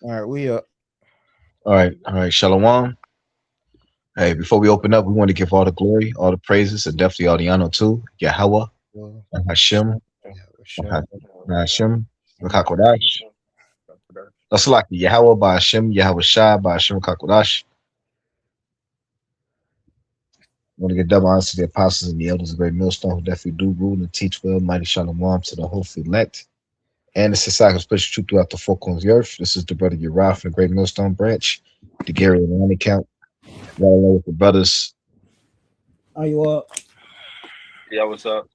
All right, we up. All right, Shalom. Hey, before we open up, we want to give all the glory, all the praises, and definitely all the honor to Yahweh, Well, Hashem, yeah, Hashem. Hashem, Hashem. Kakodash. That's like Yahweh by Hashem, Yahweh Shai by Hashem Kakodash. We want to give double honors to the apostles and the elders of Great Millstone who definitely do rule and teach well. Mighty Shalom to the hopeful elect. And the society who spreads truth throughout the four corners of the earth. This is the brother Uriah from the Great Millstone branch, the Gary and Lonnie count. Right along with the brothers. Are you up? Yeah, what's up?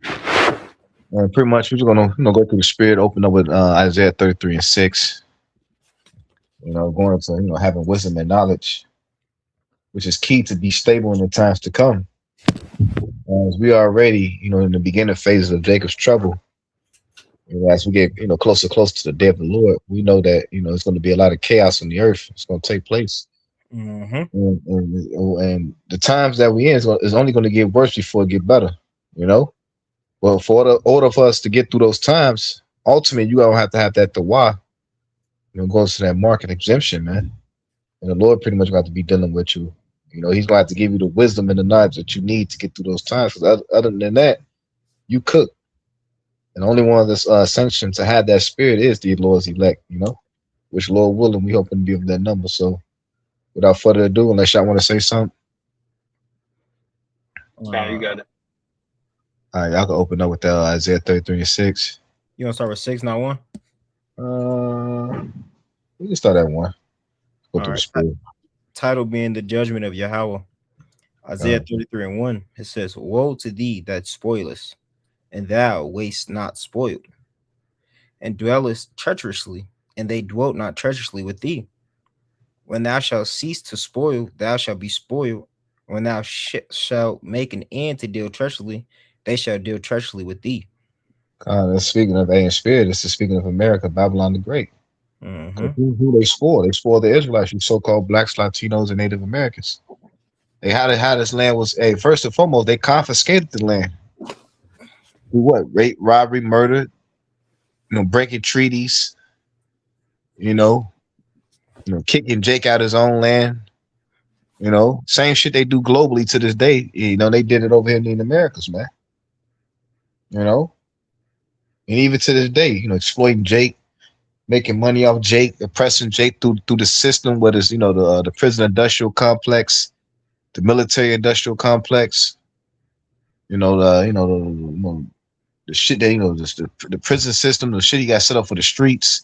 Pretty much, we're just gonna go through the spirit, open up with Isaiah 33:6. Going to having wisdom and knowledge, which is key to be stable in the times to come. As we are already, in the beginning phases of Jacob's trouble, as we get closer to the day of the Lord, we know that it's going to be a lot of chaos on the earth. It's going to take place, Mm-hmm. and the times that we in is only going to get worse before it get better. You know, well, for the order for us to get through those times, ultimately you gonna have to have that the why. Goes to that market exemption, man. And the Lord pretty much got to be dealing with you. He's going to have to give you the wisdom and the knowledge that you need to get through those times. Because other than that, you cook. And the only one that's sanctioned to have that spirit is the Lord's elect, which Lord willing, we hoping to be of that number. So without further ado, unless y'all want to say something, Nah, you Uh, got it. all right, y'all can open up with Isaiah 33:6. you want to start with six, not one? Uh, we can start at one. Go All through the right. spirit. Title being the judgment of Yahweh. Isaiah Uh, 33 and 1. It says, woe to thee that spoilest, and thou waste not spoiled, and dwellest treacherously, and they dwelt not treacherously with thee. When thou shalt cease to spoil, thou shalt be spoiled. When thou shalt make an end to deal treacherously, they shall deal treacherously with thee. that's speaking of A and spirit. This is speaking of America, Babylon the Great. Because Mm-hmm. who they spoil? They spoil the Israelites, you so-called blacks, Latinos, and Native Americans. They how this land was. Hey, first and foremost, they confiscated the land. Through what? Rape, robbery, murder. Breaking treaties. You know, kicking Jake out his own land. Same shit they do globally to this day. They did it over here in the Americas, man. You know, and even to this day, exploiting Jake, making money off Jake, oppressing Jake through the system, whether it's the prison industrial complex, the military industrial complex. The shit that just the prison system, the shit he got set up for the streets,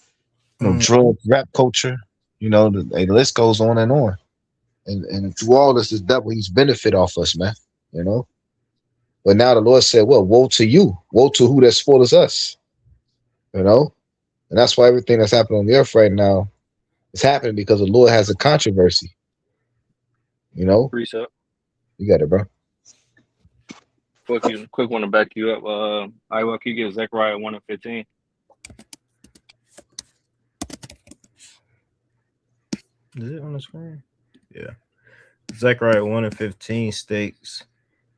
drugs, rap culture. The list goes on and on. And through all this devil, he's benefit off us, man. You know. But now the Lord said, "Well, woe to you, woe to who that spoils us." You know, and that's why everything that's happening on the earth right now is happening because the Lord has a controversy. You know, Precept. you got it, bro. Quick one to back you up. I will you get Zechariah 1 and 15. Is it on the screen? Yeah. Zechariah 1 and 15 states,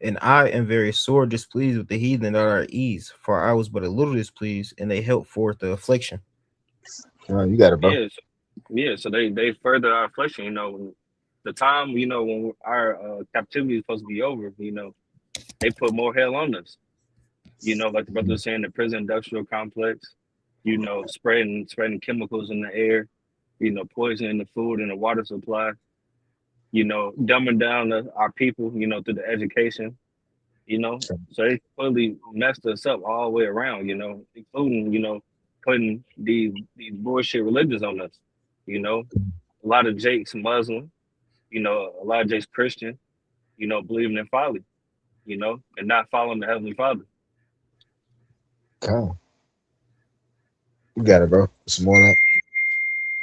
and I am very sore displeased with the heathen that are at ease, for I was but a little displeased, and they held forth the affliction. You got it, bro. Yes. Yeah, so they further our affliction, the time, when our captivity is supposed to be over, they put more hell on us. Like the brother was saying, the prison industrial complex, spreading chemicals in the air, poisoning the food and the water supply, dumbing down our people, through the education, So they completely messed us up all the way around, including, putting these bullshit religions on us, you know. A lot of Jake's Muslim, a lot of Jake's Christian, believing in folly, and not following the Heavenly Father. Come, you got it, bro. Some more up.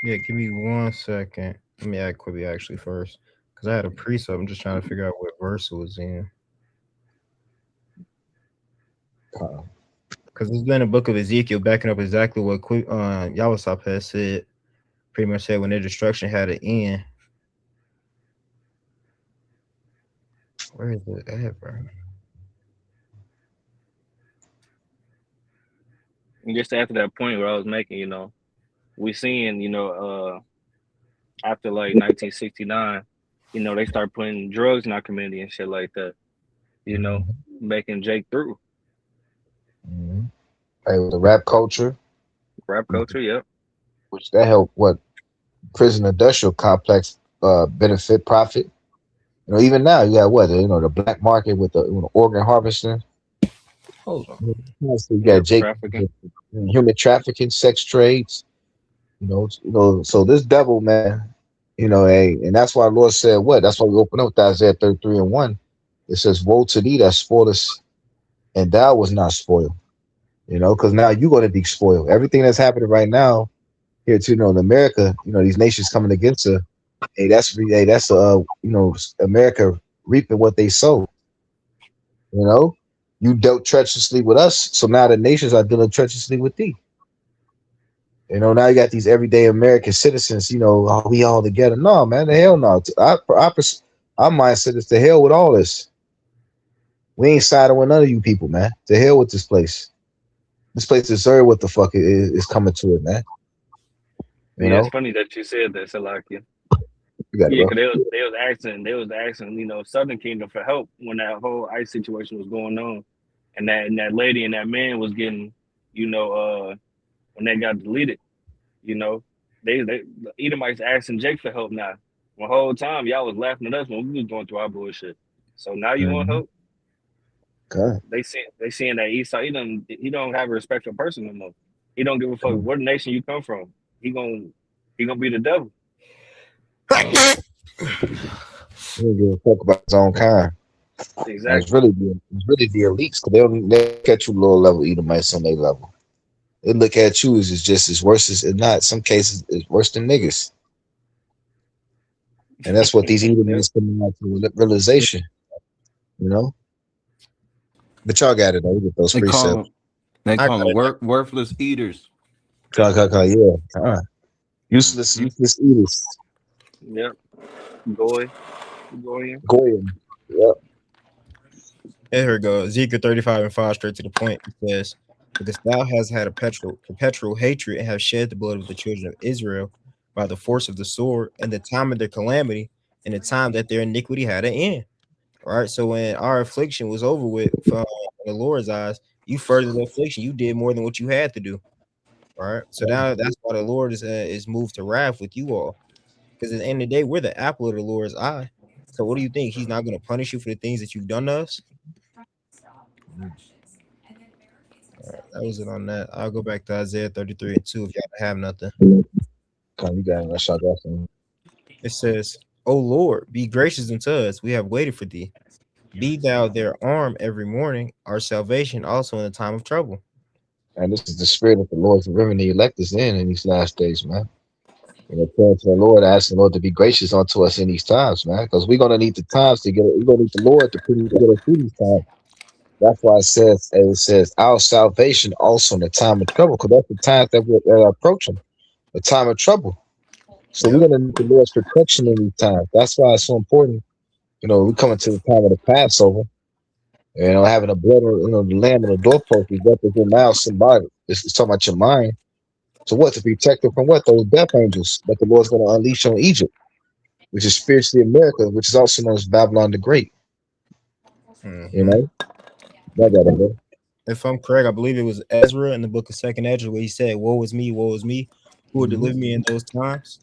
Yeah, give me 1 second. Let me act quickly actually first, because I had a precept. I'm just trying to figure out what verse it was in. Come. Because it's been a book of Ezekiel backing up exactly what Yawasop has said. Pretty much said when their destruction had an end. Where is it at, bro? And just after that point where I was making, we seeing, after like 1969, they start putting drugs in our community and shit like that, you know, making Jake through Mm-hmm. Hey, with the rap culture, rap culture. Yep. which that helped what prison industrial complex benefit profit. Even now you got what the black market with the organ harvesting. Hold on. So you got Yep. Jake Trafficking. human trafficking, sex trades. So this devil man, hey, and that's why the Lord said what? That's why we open up with Isaiah 33:1. It says, "Woe to thee that spoilest, and thou was not spoiled." Because now you're going to be spoiled. Everything that's happening right now here, too, in America, these nations coming against her. Hey, that's America reaping what they sow. You know, you dealt treacherously with us, so now the nations are dealing treacherously with thee. Now you got these everyday American citizens. Oh, we all together. No, man, the hell no. Our mindset is to hell with all this. We ain't siding with none of you people, man. To hell with this place. This place deserves what the fuck is coming to it, man. You Yeah, it's know, funny that you said that, Salakia. you got it, Yeah, bro. because they was asking, Southern Kingdom for help when that whole ICE situation was going on, and that lady and that man was getting, when they got deleted, you know, they the Edomites asking Jake for help now. The whole time y'all was laughing at us when we was going through our bullshit. So now you want Mm-hmm. help? Okay. They seeing that Esau he don't have a respect for person no more. He don't give a fuck what nation you come from. He gonna be the devil. He don't give a fuck about his own kind. And Exactly. it's really the elites because they look at you lower level Edomites on their level. They look at you as just as worse as not. Some cases it's worse than niggas, and that's what these Yep. Edomites coming out to realization. You know, but y'all got it though. We get those They call precepts. them they I call got them it. worthless eaters. Yeah. Hmm. Useless eaters. Yep. Goy. Goyim. Goyim. Yep. Here we go. Ezekiel 35 and 5, straight to the point. It says, "Because thou hast had a perpetual hatred and have shed the blood of the children of Israel by the force of the sword, and the time of their calamity, and the time that their iniquity had an end." All right. So when our affliction was over with from the Lord's eyes, you furthered the affliction. You did more than what you had to do. All right. So now that's why the Lord is moved to wrath with you all. Because at the end of the day, we're the apple of the Lord's eye. So what do you think? He's not going to punish you for the things that you've done to us? That was it on that. I'll go back to Isaiah 33 and 2 if y'all have nothing. Come, you got it. Let's shot that. It says, "O Lord, be gracious unto us. We have waited for thee. Be thou their arm every morning, our salvation also in the time of trouble." And this is the spirit of the Lord to remember the elect is in these last days, man. Praying to the Lord, asking the Lord to be gracious unto us in these times, man. Because we're gonna need the times to get it. We're gonna need the Lord to get us through these times. That's why it says our salvation also in the time of trouble, because that's the times that we're approaching, the time of trouble. So we're Yep. gonna need the Lord's protection in these times. That's why it's so important. We coming to the time of the Passover. Having the blood, the lamb and the doorpost is represent now symbolic. It's talking about your mind. So what? To protect it from what? Those death angels that the Lord's going to unleash on Egypt, which is spiritually America, which is also known as Babylon the Great. You Mhm. know, that got it, bro. If I'm correct, I believe it was Ezra in the book of Second Ezra where he said, woe is me, who will Mm-hmm. deliver me in those times?"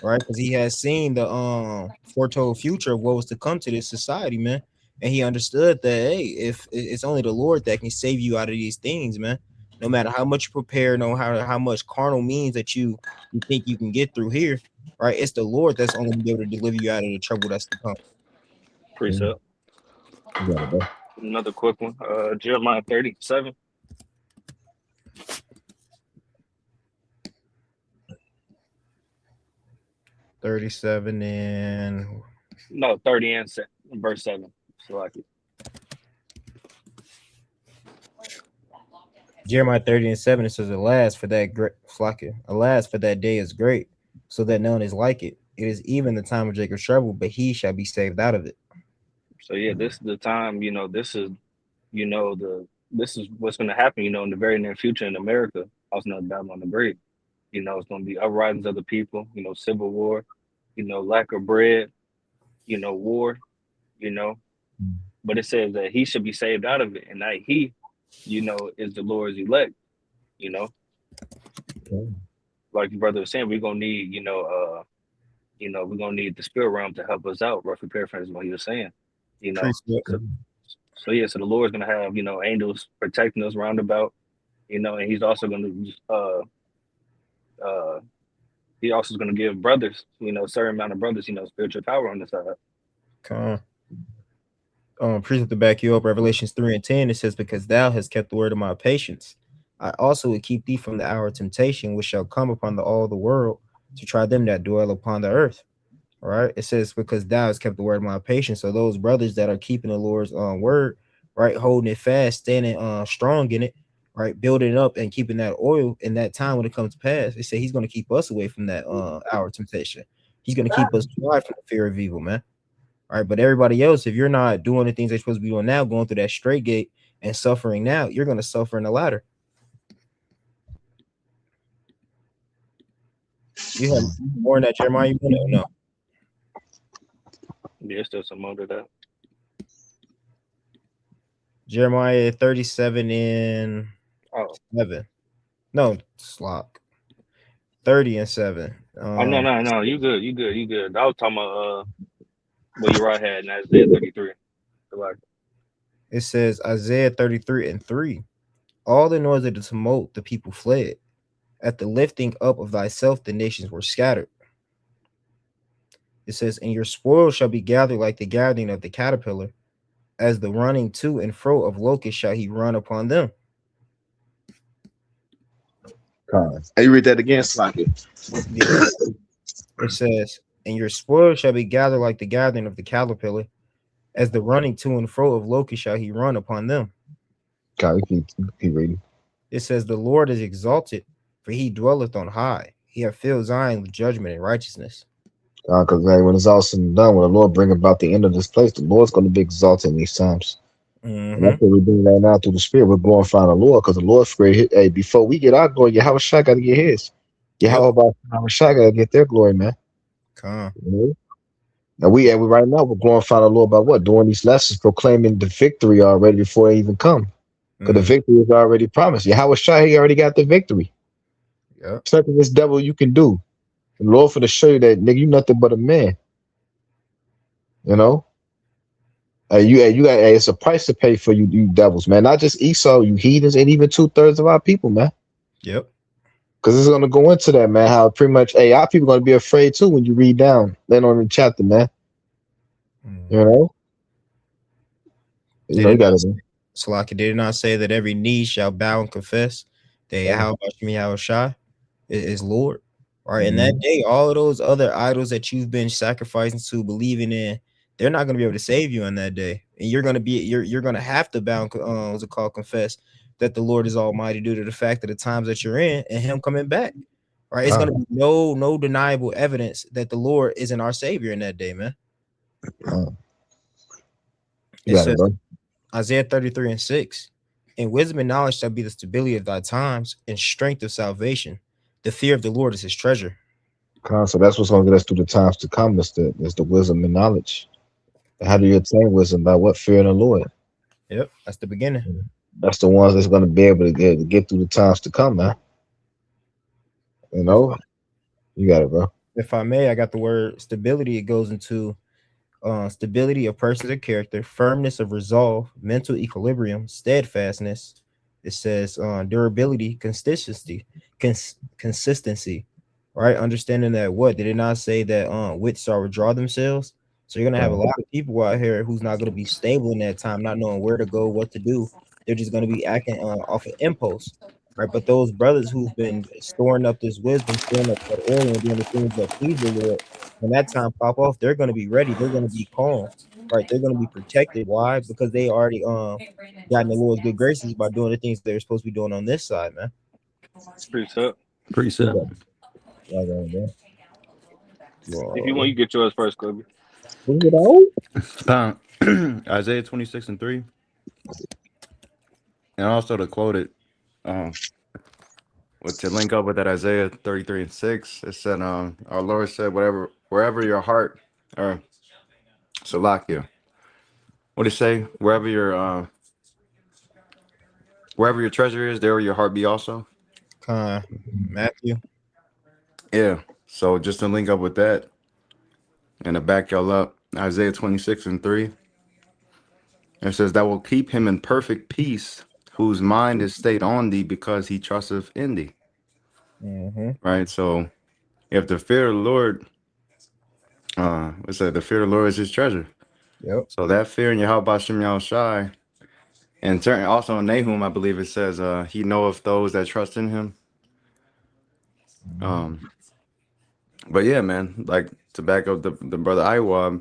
Right? Because he has seen the foretold future of what was to come to this society, man. And he understood that hey, if it's only the Lord that can save you out of these things, man. No matter how much you prepare, no how much carnal means that you think you can get through here, right? It's the Lord that's only gonna be able to deliver you out of the trouble that's to come. Precept. You got it, bro. Another quick one. Jeremiah 37. 37 and No, 30 and verse 7. Salakia. Jeremiah 30 and 7, it says, "Alas for that great flock, alas for that day is great, so that none is like it. It is even the time of Jacob's trouble, but he shall be saved out of it." So yeah, this is the time, this is what's gonna happen, in the very near future in America, also known as Babylon the Great. You know, it's going to be uprisings of the people. You know, civil war. You know, lack of bread. You know, war. You know, but it says that he should be saved out of it, and that he, you know, is the Lord's elect. You know, like your brother was saying, we're gonna need, we're gonna need the spirit realm to help us out. Roughly paraphrasing what he was saying. You know, Precept. so yeah, so the Lord's gonna have angels protecting us roundabout. You know, and he's also gonna uh he also is gonna give brothers, a certain amount of brothers, spiritual power on the side. Come on. Precept to back you up. Revelations 3:10. It says, "Because thou hast kept the word of my patience, I also will keep thee from the hour of temptation, which shall come upon all the world to try them that dwell upon the earth." All right. It says, "Because thou hast kept the word of my patience." So those brothers that are keeping the Lord's word, right, holding it fast, standing strong in it, right, building it up and keeping that oil in that time when it comes to pass. They say he's going to keep us away from that hour of temptation. He's going to keep us dry from the fear of evil, man. All right. But everybody else, if you're not doing the things they're supposed to be doing now, going through that straight gate and suffering now, you're going to suffer in the latter. You have more in that, Jeremiah? You want to know? Yeah, still some more to that. Jeremiah 37 and Oh, 7. No, Slock. 30 and 7. oh no, you good, you good, you good. I was talking about what you right had in Isaiah 33. Like, It says Isaiah 33 and 3. All the noise of the tumult, the people fled. At the lifting up of thyself, the nations were scattered. It says, and your spoil shall be gathered like the gathering of the caterpillar, as the running to and fro of locusts shall he run upon them. Hey, you read that again, Slocky. It says, and your spoil shall be gathered like the gathering of the caterpillar, as the running to and fro of locusts shall he run upon them. God, keep reading. It says, the Lord is exalted, for he dwelleth on high. He hath filled Zion with judgment and righteousness. Because when it's all said and done, when the Lord bring about the end of this place, the Lord's going to be exalted in these times. And that's what we're doing right now through the Spirit. We're glorifying the Lord because the Lord's great. Hey, before we get our glory, Yahweh Shai got to get his. Yahweh Shai got to get their glory, man. And we right now we're glorifying the Lord by what? Doing these lessons, proclaiming the victory already before they even come. Because the victory is already promised. Yahweh Shai, he already got the victory. Yep. Something this devil you can do. The Lord for to show you that nigga, you nothing but a man. You know? You got it's a price to pay for you devils, man. Not just Esau, you heathens, and even 2/3 of our people, man. Yep. Because it's gonna go into that, man. How pretty much our people gonna be afraid too when you read down then on the chapter, man. You know? You gotta be. Salaki did not say that every knee shall bow and confess that Yahweh Shai is Lord. Right. In that day, all of those other idols that you've been sacrificing to, believing in, they're not going to be able to save you on that day. And you're going to have to bow, what's it called, confess that the Lord is Almighty due to the fact of the times that you're in and him coming back. Right. It's going to be no deniable evidence that the Lord isn't our Savior in that day, man. It says, Isaiah 33 and 6. And wisdom and knowledge shall be the stability of thy times, and strength of salvation. The fear of the Lord is his treasure. So that's what's going to get us through the times to come. Is the wisdom and knowledge. How do you attain wisdom? By what? Fear of the Lord. Yep, that's the beginning. That's the ones that's going to be able to get through the times to come, man. You know, you got it, bro. If I may, I got the word stability. It goes into stability of person's character, firmness of resolve, mental equilibrium, steadfastness. It says durability, consistency, right? Understanding that what did it not say that wits shall withdraw themselves? So you're gonna have a lot of people out here who's not gonna be stable in that time, not knowing where to go, what to do. They're just gonna be acting off of impulse, right? But those brothers who've been storing up this wisdom, storing up that oil, and doing the things that please the Lord, when that time pop off, they're gonna be ready. They're gonna be calm, right? They're gonna be protected. Why? Because they already gotten the Lord's good graces by doing the things they're supposed to be doing on this side, man. Precept. If you want, you get yours first, Kobe. Isaiah 26 and 3. And also to quote it, With to link up with that Isaiah 33 and 6, it said, our Lord said, wherever your heart, or Salakia, what did it say? Wherever your treasure is, there will your heart be also. Matthew. Yeah. So just to link up with that and to back y'all up, Isaiah 26 and 3, it says, that will keep him in perfect peace, whose mind is stayed on thee, because he trusteth in thee. Mm-hmm. Right. So if the fear of the Lord, it said the fear of the Lord is his treasure. Yep. So that fear in Yahweh Bashem Yahushai, and certain also in Nahum, I believe it says, he knoweth those that trust in him. But yeah, man, like to back up the brother Iwa,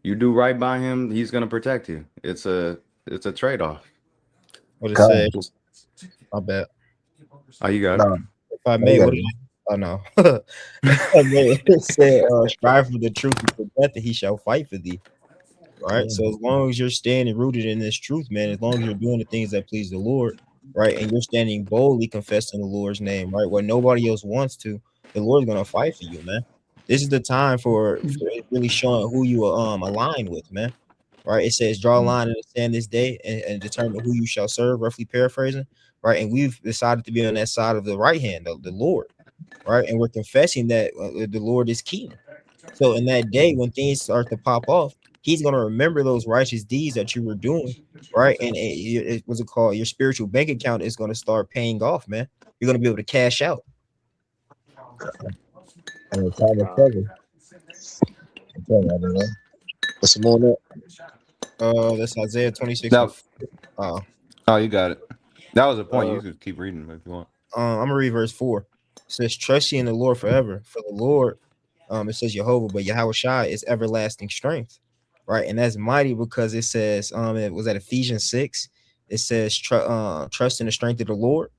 you do right by him, he's gonna protect you. It's a trade-off. What it God, say? I bet. Oh, you got it. no, If I I may, got what it. did oh no. If I may, it said, strive for the truth and for death, and he shall fight for thee. Right. So as long as you're standing rooted in this truth, man, as long as you're doing the things that please the Lord, right, and you're standing boldly confessing the Lord's name, right, where nobody else wants to, the Lord's gonna fight for you, man. This is the time for it really showing who you align with, man. Right. It says draw a line in the sand this day and determine who you shall serve, roughly paraphrasing. Right. And we've decided to be on that side of the right hand of the Lord, right? And we're confessing that the Lord is king. So in that day when things start to pop off, he's going to remember those righteous deeds that you were doing, right? And what's it called? Your spiritual bank account is going to start paying off, man. You're going to be able to cash out. And the time of trouble. I don't know. What's some more on that? That's Isaiah 26. Now, Uh, oh, you got it. That was a point. You Uh, could keep reading if you want. I'm gonna read verse 4. It says, "Trust ye in the Lord forever, for the Lord." It says Jehovah, but Yahweh Shai is everlasting strength, right? And that's mighty because it says, it was at Ephesians 6. It says, trust in the strength of the Lord,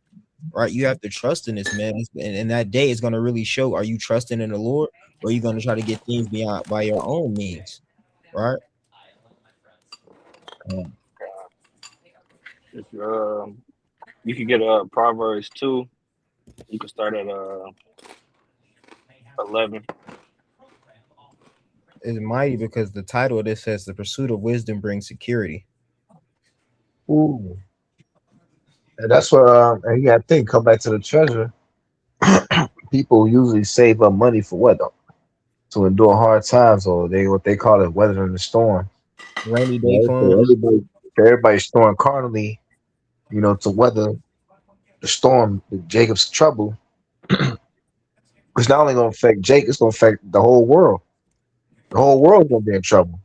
right? You have to trust in this, man. And that day is gonna really show: are you trusting in the Lord, or are you gonna try to get things beyond by your own means, right? if you can get Proverbs 2. You can start at 11. It's mighty because the title of this says, "The pursuit of wisdom brings security." Ooh. And that's what and you got to think, come back to the treasure. People usually save up money for what though? To endure hard times, or they what they call it weathering the storm. Rainy day Right? fund. So everybody's storing carnally, to weather the storm, Jacob's trouble. It's not only gonna affect Jake, it's gonna affect the whole world. The whole world's gonna be in trouble.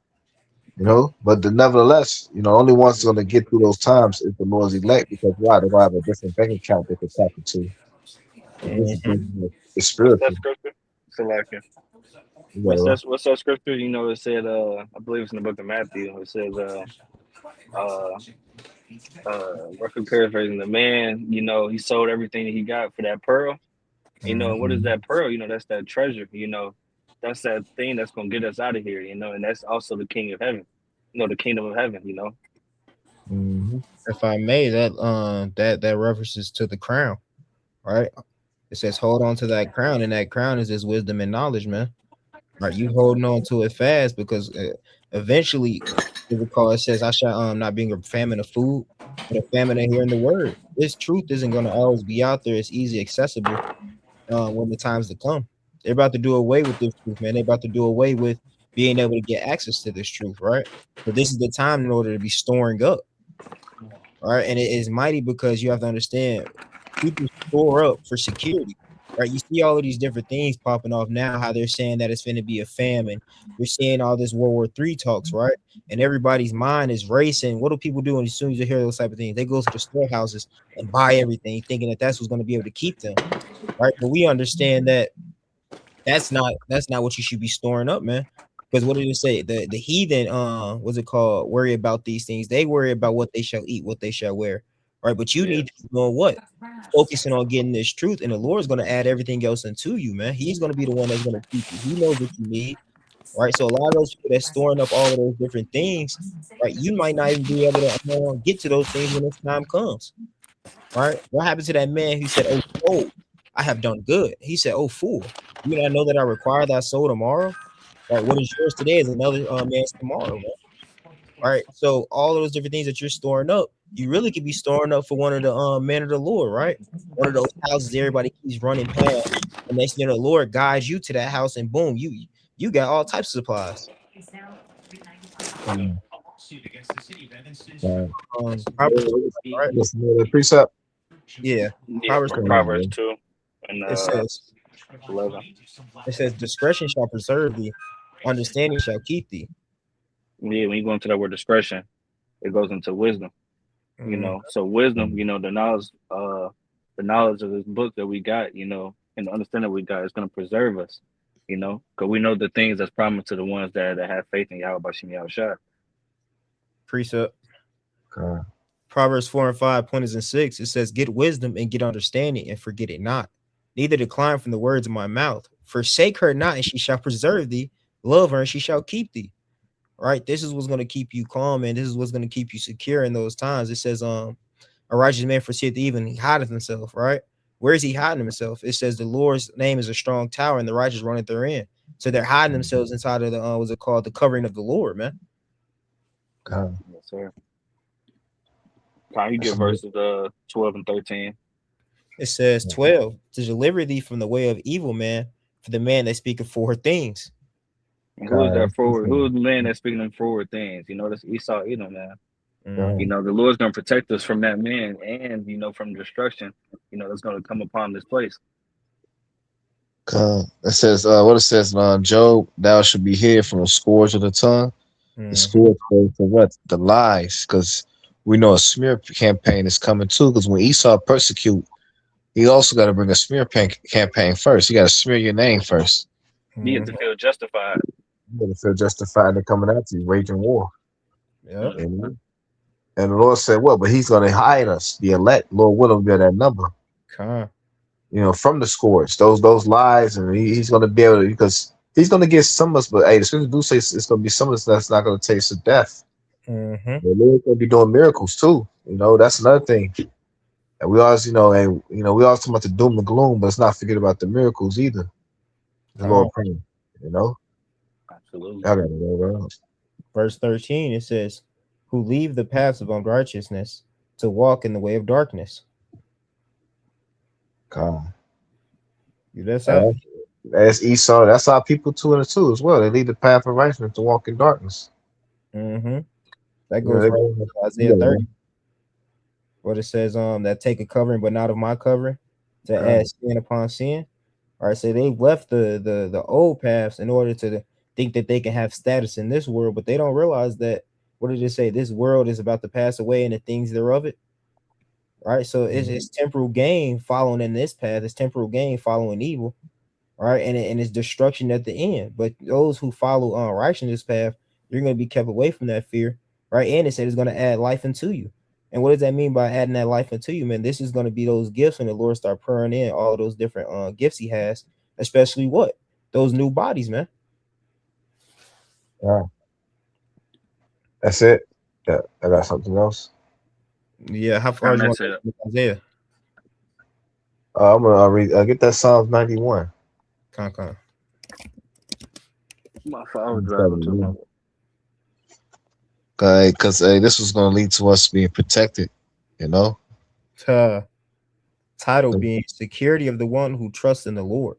But nevertheless, only one's gonna get through those times is the Lord's elect, because why? They're gonna have a different bank account they can tap into. And this is it's What's that spiritual. scripture? Salakia. You know, What's that scripture? It said I believe it's in the book of Matthew. It says uh roughly paraphrasing, the man, he sold everything that he got for that pearl. And what is that pearl? That's that treasure, that's that thing that's gonna get us out of here, and that's also the king of heaven, the kingdom of heaven. If I may, that references to the crown, right? It says, "Hold on to that crown," and that crown is this wisdom and knowledge, man. Right? You holding on to it fast because eventually, it says, "I shall not being a famine of food, but a famine of hearing the word." This truth isn't going to always be out there. It's easy accessible when the times to come. They're about to do away with this truth, man. They're about to do away with being able to get access to this truth, right? But this is the time in order to be storing up. All right, and it is mighty because you have to understand people store up for security, right? You see all of these different things popping off now, how they're saying that it's going to be a famine. You're seeing all this World War III talks, right? And everybody's mind is racing. What do people do as soon as they hear those type of things? They go to the storehouses and buy everything, thinking that that's what's going to be able to keep them, right? But we understand that that's not what you should be storing up, man. Because what did it say? The heathen, what's it called? Worry about these things. They worry about what they shall eat, what they shall wear, right? But you need to know what, focusing on getting this truth, and the Lord's going to add everything else into you, man. He's going to be the one that's going to keep you. He knows what you need, right? So a lot of those people that's storing up all of those different things, right? You might not even be able to get to those things when this time comes, Right? What happened to that man who said, "Oh, soul, I have done good"? He said, "Oh, fool, you not know that I require thy soul tomorrow? Right? What is yours today is another man's tomorrow, man. Right? So all those different things that you're storing up, you really could be storing up for one of the men of the Lord, right? One of those houses everybody keeps running past, and next thing you know, the Lord guides you to that house, and boom, you got all types of supplies. Um, Proverbs, right? listen to the precept. Yeah, Yeah, Proverbs Come 20. on, Proverbs man. 2 and It says, 11. discretion shall preserve thee, understanding shall keep thee. Yeah, when you go into that word discretion, it goes into wisdom. You Mm, know, so wisdom, you know, the knowledge of this book that we got, you know, and the understanding we got is going to preserve us. You know, because we know the things that's promised to the ones that have faith in Yahweh Bashim Yahushua. precept. God. Proverbs 4 and 5, pointers and 6. It says, get wisdom and get understanding and forget it not. Neither decline from the words of my mouth. Forsake her not, and she shall preserve thee. Love her, and she shall keep thee. Right? This is what's going to keep you calm, and this is what's going to keep you secure in those times. It says, a righteous man foreseeth evil, and he hideth himself, right? Where is he hiding himself? It says the Lord's name is a strong tower, and the righteous runneth therein. So they're hiding themselves inside of the what's it called? The covering of the Lord, man. God. Yes, sir. Can you get verses 12 and 13? It says 12 to deliver thee from the way of evil man, for the man that speaketh forward things. And who is God. that forward? Who is the man that's speaking them forward things? You know, that's Esau Edom, man. Mm, You know, the Lord's going to protect us from that man and, you know, from destruction, you know, that's going to come upon this place. God. It says, what it says in Job, thou should be hid from the scourge of the tongue. The scourge for what? The lies. Because we know a smear campaign is coming too. Because when Esau persecute, he also got to bring a smear campaign first. You got to smear your name first. You have to feel justified. You got to feel justified in coming after you, waging war. Yeah. Amen. And the Lord said, "What? But He's going to hide us, the elect. Lord will be that number, you know, from the scourge, those lies, and He's going to be able to, because He's going to get some of us. But hey, the scriptures do say it's going to be some of us that's not going to taste of death. The Lord's going to be doing miracles too. You know, that's another thing. And we always, you know, and you know, we always talk about the doom and gloom, but let's not forget about the miracles either. The Lord praying, you know. Absolutely. I gotta go, bro. Verse 13, it says, who leave the paths of unrighteousness to walk in the way of darkness. God. That's how. That's Esau. That's our people 2 and 2 as well. They lead the path of righteousness to walk in darkness. That goes Yeah, right into Isaiah 30. What it says, that take a covering, but not of my covering, to add sin upon sin. All right, so they've left the old paths in order to think that they can have status in this world, but they don't realize that, what did it say? This world is about to pass away and the things thereof it. Right, so it's temporal gain following in this path. It's temporal gain following evil, right, and it's destruction at the end. But those who follow righteousness path, you're going to be kept away from that fear, right? And it said it's going to add life into you. And what does that mean by adding that life into you, man? This is going to be those gifts when the Lord start pouring in all of those different gifts He has, especially what those new bodies, man. Yeah. That's it. Yeah, I got something else. Yeah, how far do you want That's to Isaiah? I'm gonna read. Get that Psalms 91. Con. my father driving too. Because this was gonna lead to us being protected. You know. Title being security of the one who trusts in the Lord.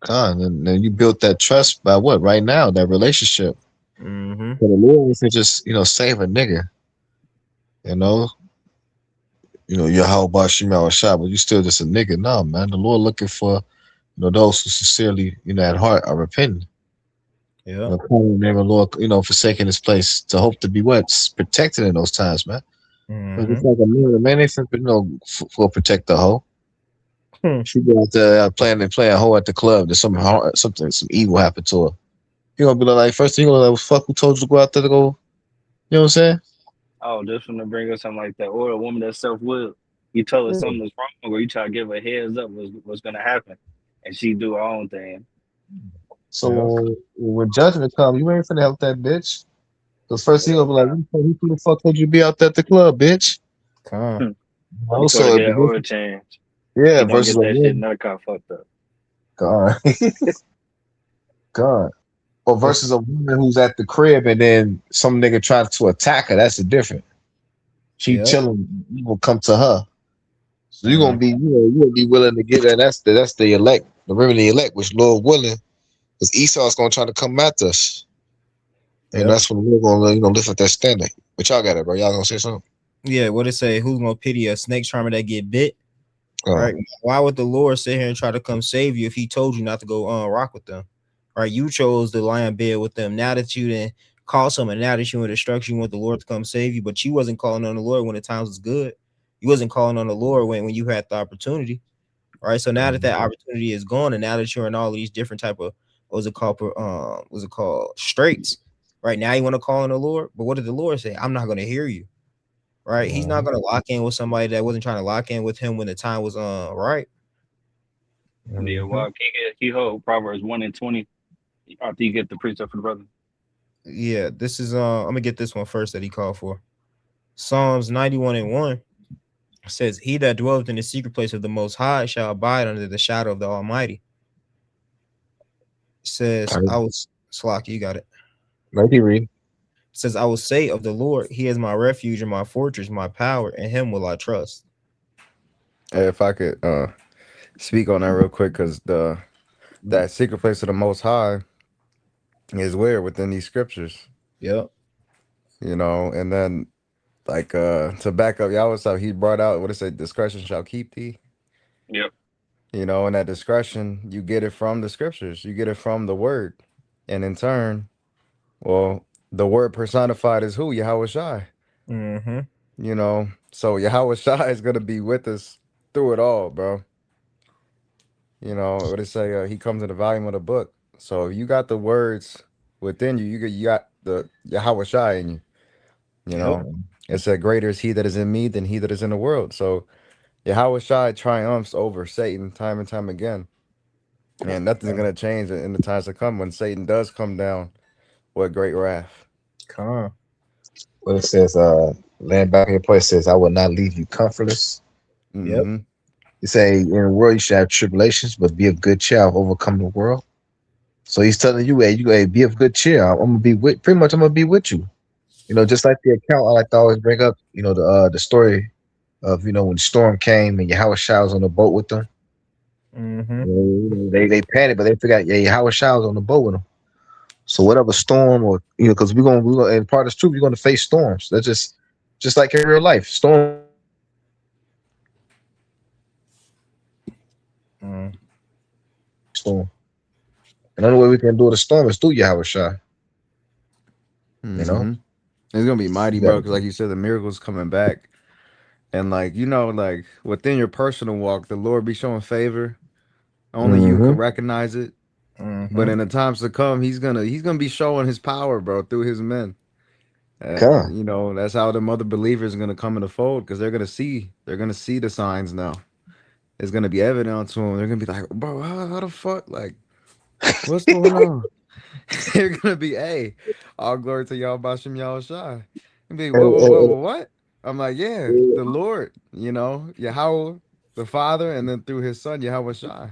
And then you built that trust by what? Right now, that relationship. So the Lord isn't just, you know, save a nigga. You know, you're how about Shemal Shah, but you still just a nigga. No, man. The Lord looking for, those who sincerely, at heart are repenting. Yeah. Calling the name of the Lord, forsaking His place to hope to be what? Protected in those times, man. It's like a man ain't finna, for protect the hoe. She go out there playing a hoe at the club. There's some evil happened to her. You gonna be like, first thing you gonna like, fuck, who told you to go out there to go? You know what I'm saying? Oh, just want to bring up something like that, or a woman that's self-willed. You tell her something is wrong, or you try to give her a heads up what's gonna happen, and she do her own thing. So when judgment comes, you ain't finna help that bitch. Because first thing gonna be like, who the fuck told you to be out there at the club, bitch? Before they Also, get an oil change. yeah, He gonna versus get a that shit woman. another car fucked up. God, God. Or What's versus a woman who's at the crib and then some nigga tries to attack her. That's the difference. She yep. chilling, you will come to her. So you're gonna Mm, be, you gonna be willing to get that. That's the elect, the remedy elect, which Lord willing, because Esau's gonna try to come at us, and yep. that's when we're gonna, lift up that standard. But y'all got it, bro. Y'all gonna say something? Yeah. What it say? Who's gonna pity a snake charmer that get bit? Oh, Right? Why would the Lord sit here and try to come save you if He told you not to go rock with them? Right? You chose to lie in bed with them. Now that you didn't call someone, now that you in destruction, you want the Lord to come save you, but you wasn't calling on the Lord when the times was good. You wasn't calling on the Lord when you had the opportunity. Right? So now that that opportunity is gone, and now that you're in all these different type of what's it called straits. Right now you want to call on the Lord, but what did the Lord say? I'm not going to hear you. Right? He's not going to lock in with somebody that wasn't trying to lock in with him when the time was right. Yeah, well, he hold Proverbs 1:20 after you get the precept for the brother. Yeah, this is I'm gonna get this one first that he called for. Psalms 91:1 says, "He that dwelleth in the secret place of the Most High shall abide under the shadow of the Almighty." It says, "I was Slock, you got it." Let me read. It says, "I will say of the Lord, He is my refuge and my fortress, my power, in Him will I trust." Hey, if I could speak on that real quick, because that secret place of the Most High is where within these scriptures, Yep. and then like to back up Yahweh stuff, he brought out what it said, discretion shall keep thee. Yep. And that discretion, you get it from the scriptures, you get it from the word. And in turn, well, the word personified is who? Yahweh Shai. Mm-hmm. So Yahweh Shai is gonna be with us through it all, bro. What it say? He comes in the volume of the book. So if you got the words within you, you got the Yahweh Shai in you. You Yep. know, it said, "Greater is He that is in me than he that is in the world." So Yahweh Shai triumphs over Satan time and time again, and nothing's gonna change in the times to come when Satan does come down with great wrath. Come. What it says, land back in your place says, I will not leave you comfortless. Yep. Mm-hmm. You say, in the world you shall have tribulations, but be of good cheer. I've overcome the world. So he's telling you, hey, be of good cheer. I'm gonna be with, pretty much. I'm gonna be with you. Just like the account I like to always bring up. The story of when the storm came and Yahweh Shai was on the boat with them. Mm-hmm. They panicked, but they forgot. Yeah, Yahweh Shai was on the boat with them. So whatever storm or because we're gonna and part of the truth, we're gonna face storms. That's just like in real life. Mm. Storm. And the only way we can do the storm is through Yahweh Shai. You know? Mm-hmm. It's gonna be mighty, Yeah. bro. Because like you said, the miracles coming back, and like within your personal walk, the Lord be showing favor. Only you Mm-hmm. could recognize it. But Mm-hmm. in the times to come, he's gonna be showing his power, bro, through his men. Come. That's how the mother believers are gonna come in the fold because they're gonna see the signs now. It's gonna be evident to them. They're gonna be like, bro, how the fuck, like, what's going on? They're gonna be, hey, all glory to y'all, Bashim y'all shy. And be, And, and, what? I'm like, yeah, and, the Lord, Yahweh, the Father, and then through His Son, Yahweh Shai.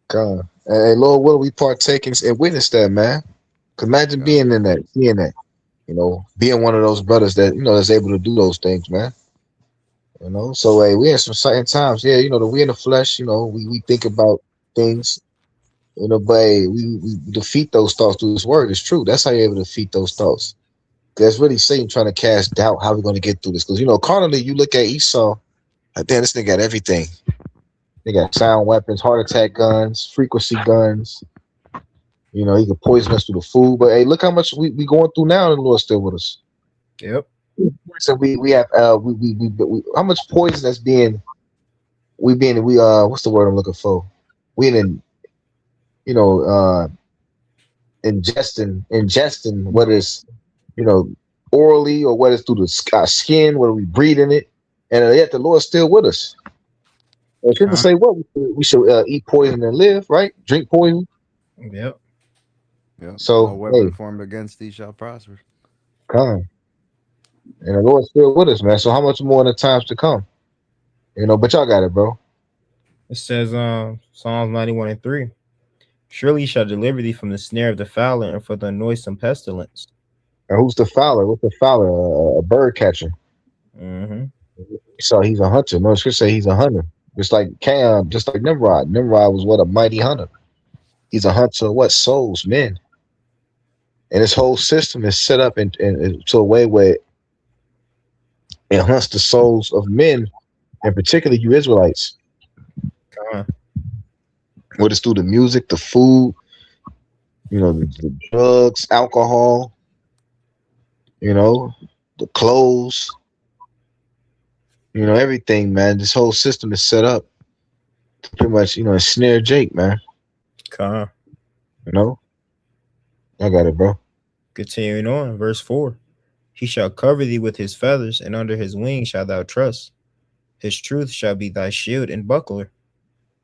come. And Lord, will we partake and witness that, man? 'Cause imagine God. being in that, seeing that, being one of those brothers that that's able to do those things, man. So hey, we in some certain times, yeah. We in the flesh, we think about things, but hey, we defeat those thoughts through this word. It's true. That's how you're able to defeat those thoughts. That's really Satan trying to cast doubt how we're going to get through this. Because carnally, you look at Esau, like, damn, this nigga got everything. They got sound weapons, heart attack guns, frequency guns. He could poison us through the food. But hey, look how much we going through now, and the Lord's still with us. Yep. So we have how much poison that's being what's the word I'm looking for? We in you know ingesting what is you know orally or whether it's through the skin, whether we breathe in it, and yet the Lord's still with us. And people Come. say, "What we should eat poison and live, right? Drink poison." Yep. Yeah, no So weapon hey, formed against thee shall prosper. come, and the Lord's still with us, man. So how much more in the times to come? You know, but y'all got it, bro. It says, Psalms 91 and 3. Surely he shall deliver thee from the snare of the fowler and for the noisome pestilence. And who's the fowler? What's the fowler? A bird catcher. Mm-hmm. So he's a hunter. No, it should say he's a hunter. Just like Cam, just like Nimrod. Nimrod was what, a mighty hunter. He's a hunter of what? Souls, men. And his whole system is set up in to a way where it hunts the souls of men, and particularly you Israelites. Uh, Whether it's through the music, the food, you know, the drugs, alcohol, you know, the clothes, you know, everything, man. This whole system is set up to pretty much, you know, ensnare Jake, man. You know, I got it, bro. Continuing on, verse 4. He shall cover thee with his feathers, and under his wings shalt thou trust. His truth shall be thy shield and buckler.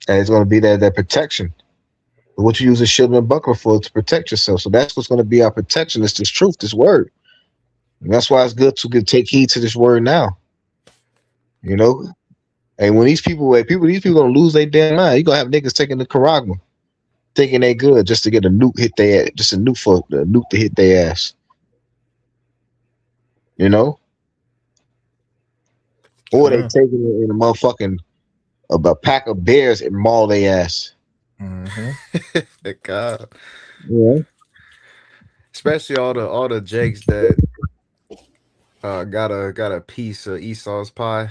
And it's going to be that protection. But what you use a shield and buckler for to protect yourself. So that's what's going to be our protection. It's this truth, this word. And that's why it's good to take heed to this word now. You know, and when these people gonna lose their damn mind. You gonna have niggas taking the Karagma, thinking they good just to get a nuke hit their ass, just a nuke to hit their ass. You know, or they taking it in a motherfucking a pack of bears and maul their ass. Mm-hmm. God. Yeah, Especially all the Jakes that got a piece of Esau's pie.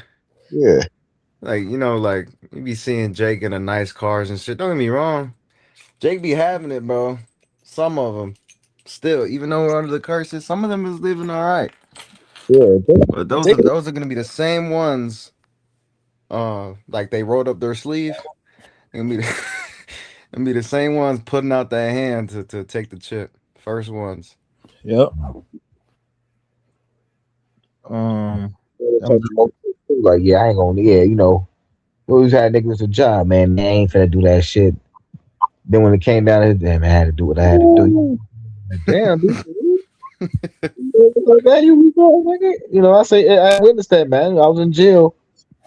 yeah. Like, you know, like you be seeing Jake in a nice cars and shit. Don't get me wrong, Jake be having it, bro. Some of them still, even though we're under the curses, some of them is living all right. Yeah, But those are gonna be the same ones. Like they rolled up their sleeve. They're gonna be gonna be the same ones putting out their hand to take the chip. First ones. Yep. Um, like, yeah, I ain't gonna, yeah, you know, we always had niggas a job, man. They ain't finna do that shit. Then when it came down to it, damn, I had to do what I had to do. Damn, dude. You know, I witnessed that, man. I was in jail.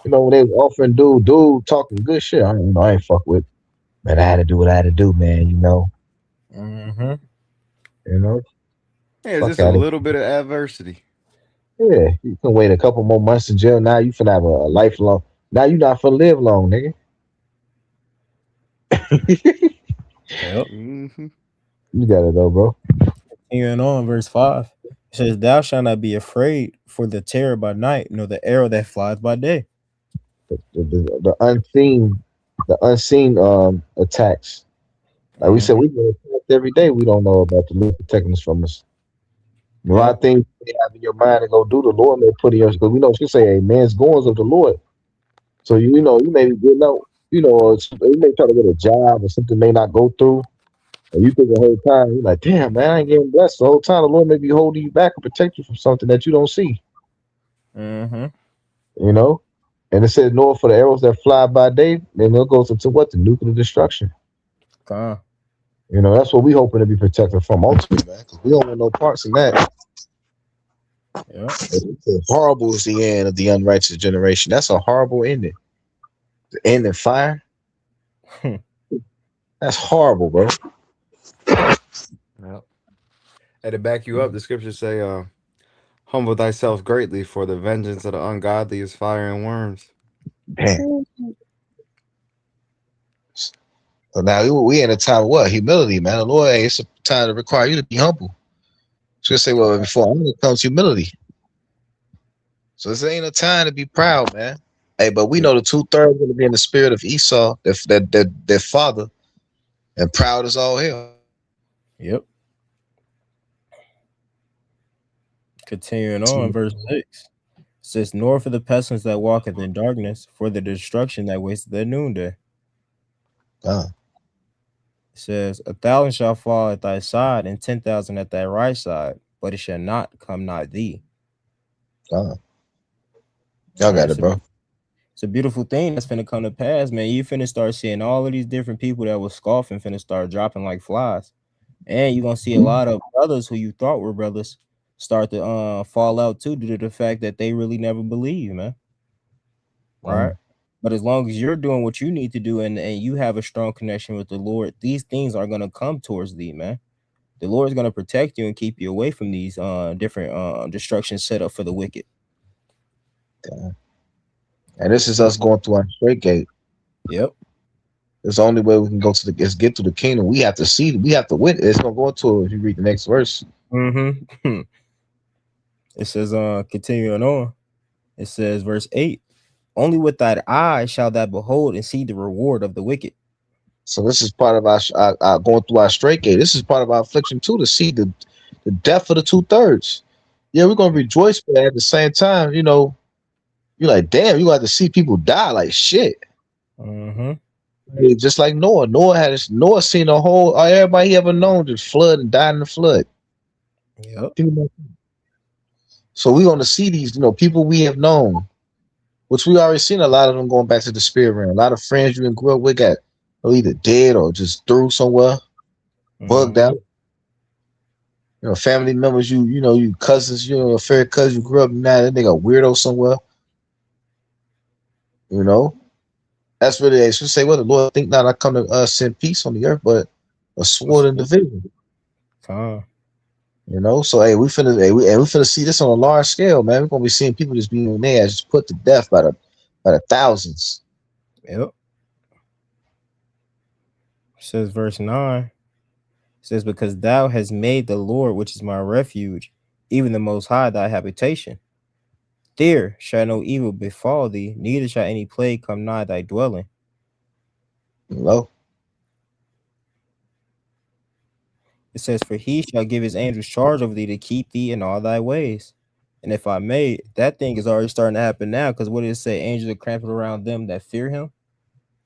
You know, when they was offering dude talking good shit. I ain't fuck with. Man, I had to do what I had to do, man. You know. mm-hmm. You know. Yeah, it's Fuck just a outta little bit of adversity. Yeah, you can wait a couple more months in jail. Now you finna have a lifelong. Now you not finna live long, nigga. Yep. Mm-hmm. You got it though, bro. Continuing on, verse 5. It says, Thou shalt not be afraid for the terror by night, nor the arrow that flies by day. The unseen attacks. Like we said, we get attacked every day. We don't know about the Lord protecting us from us. A lot of things you have in your mind to go do, the Lord may put in yours, because we know she say, "A man's goings of the Lord." So you know, you may be getting out, you know, you may try to get a job or something may not go through, and you think the whole time you're like, "Damn, man, I ain't getting blessed." The whole time the Lord may be holding you back and protect you from something that you don't see. Mm-hmm. You know, and it says, "Nor for the arrows that fly by day," then it goes into what, the nuclear destruction. You know, that's what we hoping to be protected from ultimately, man. Because we don't want no parts in that. Yeah. Horrible is the end of the unrighteous generation. That's a horrible ending. The end in fire. That's horrible, bro. Yep. And to back you up, the scriptures say, humble thyself greatly, for the vengeance of the ungodly is fire and worms. Damn. So now we in a time of what? Humility, man. The Lord, it's a time to require you to be humble. So say, well, before humility comes humility. So this ain't a time to be proud, man. Hey, but we know the 2/3 going to be in the spirit of Esau, their father, and proud as all hell. Yep. Continuing on, verse 6. It says, Nor for the pestilence that walketh in darkness, for the destruction that wasteth at noonday. It says, 1,000 shall fall at thy side, and 10,000 at thy right side, but it shall not come nigh thee. Y'all got it, bro. It's a beautiful thing that's finna come to pass, man. You finna start seeing all of these different people that was scoffing finna start dropping like flies. And you're gonna see a lot of brothers who you thought were brothers start to fall out too, due to the fact that they really never believe, man. Right? But as long as you're doing what you need to do and you have a strong connection with the Lord, these things are gonna come towards thee, man. The Lord is gonna protect you and keep you away from these different destructions set up for the wicked. And this is us going through our straight gate. Yep. It's the only way we can go to the is get to the kingdom. We have to see. We have to win. It's gonna go into it if you read the next verse. Mm-hmm. It says, continuing on, it says, verse 8, only with thine eye shall thou behold and see the reward of the wicked. So this is part of our going through our straight gate. This is part of our affliction too, to see the death of the 2/3. Yeah, we're gonna rejoice, but at the same time, you know, you're like, damn, you got to see people die like shit. Mm-hmm. Hey, just like Noah. Noah seen a whole everybody he ever known just flood and died in the flood. Yep. So we're gonna see these, you know, people we have known, which we already seen a lot of them going back to the spirit realm. A lot of friends you grew up with got either dead or just through somewhere, bugged out. You know, family members, you know, you cousins, you know, your favorite cousin you grew up now, that nigga weirdo somewhere. You know, that's really they should say, well, the Lord think not I come to send peace on the earth, but a sword and division. You know, so hey, we finna see this on a large scale, man. We're gonna be seeing people just being there, just put to death by the thousands. Yep. It says verse 9. It says, because thou hast made the Lord, which is my refuge, even the Most High, thy habitation. There shall no evil befall thee, neither shall any plague come nigh thy dwelling. You know, it says, for he shall give his angels charge over thee to keep thee in all thy ways. And if I may, that thing is already starting to happen now, because what did it say? Angels are cramping around them that fear him.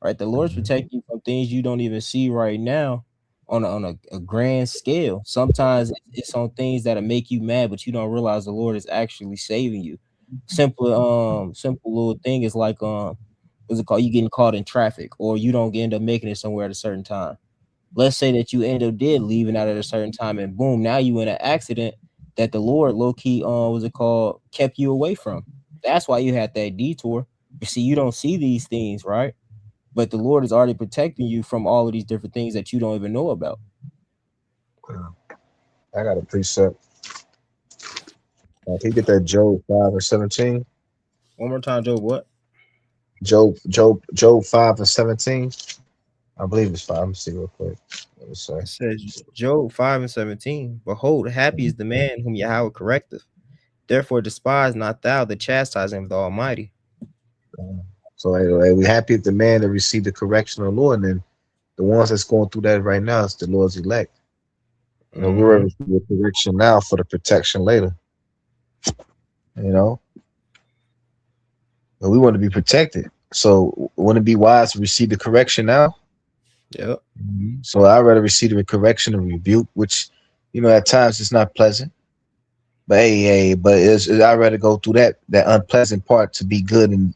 Right? The Lord's protecting you from things you don't even see right now on a grand scale. Sometimes it's on things that'll make you mad, but you don't realize the Lord is actually saving you. Simple little thing is like what's it called? You getting caught in traffic, or you don't end up making it somewhere at a certain time. Let's say that you end up leaving out at a certain time, and boom, now you in an accident that the Lord low key what's it called, kept you away from. That's why you had that detour. You see, you don't see these things, right? But the Lord is already protecting you from all of these different things that you don't even know about. I got a precept. Can you get that Job 5:17? One more time, Job. What? Job 5:17. I believe it's 5. Let me see real quick. Let me say. It says Job 5:17. Behold, happy is the man whom Yahweh correcteth. Therefore despise not thou the chastising of the Almighty. So hey, we happy if the man that received the correction of the Lord, and then the ones that's going through that right now is the Lord's elect. You know, we're ready for the correction now for the protection later. You know, and we want to be protected. So wouldn't it be wise to receive the correction now? Yep. So I'd rather receive the correction and rebuke, which, you know, at times it's not pleasant. But I'd rather go through that unpleasant part to be good in